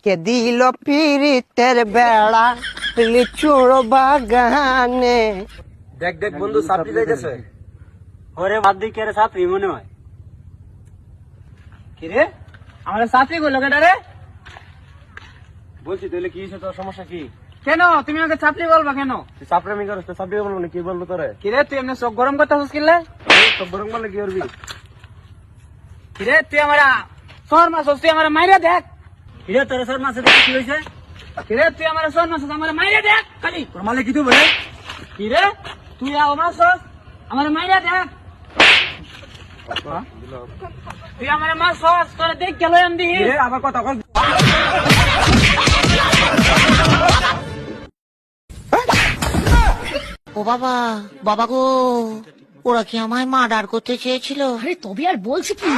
কে দিল পিরিতের বেড়া লিচুর বাগানে। দেখ দেখ বন্ধু সাপড়ি যাইতেছে। ওরে বাদ দি কে রে সাপড়ি মনে হয়। কি রে আমাদের সাথী বললো কেটা রে? বলছি তাহলে কি হয়েছে, তোর সমস্যা কি? কেন তুমি আমাকে ছাপলি বলবা কেন? তুই সাপড়ামি করিস তো সাপড়ি বলবো না, কি বলবো তোরে? কি রে তুই এমনি চোখ গরম করতেছিস কিনলে? তো বরং বলে কি করবি? কি রে তুই আমার সর মাছ তুই আমার মাইরে দেখ। কি রে তোর সর মাসে দেখি কি হয়েছে? কি রে তুই আমার সর মাছ আমার মাইরে দেখ খালি। তোর মালে কি তুই বলে? কি রে তুই আমার আমার মাইরে দেখ। তুই আমার মাছ তোর দেখ গেল আমি কি রে আবার কথা কল। ও বাবা, বাবা গো, ওরা কি আমায় মার্ডার করতে চেয়েছিল? আরে তবে আর বলছি কি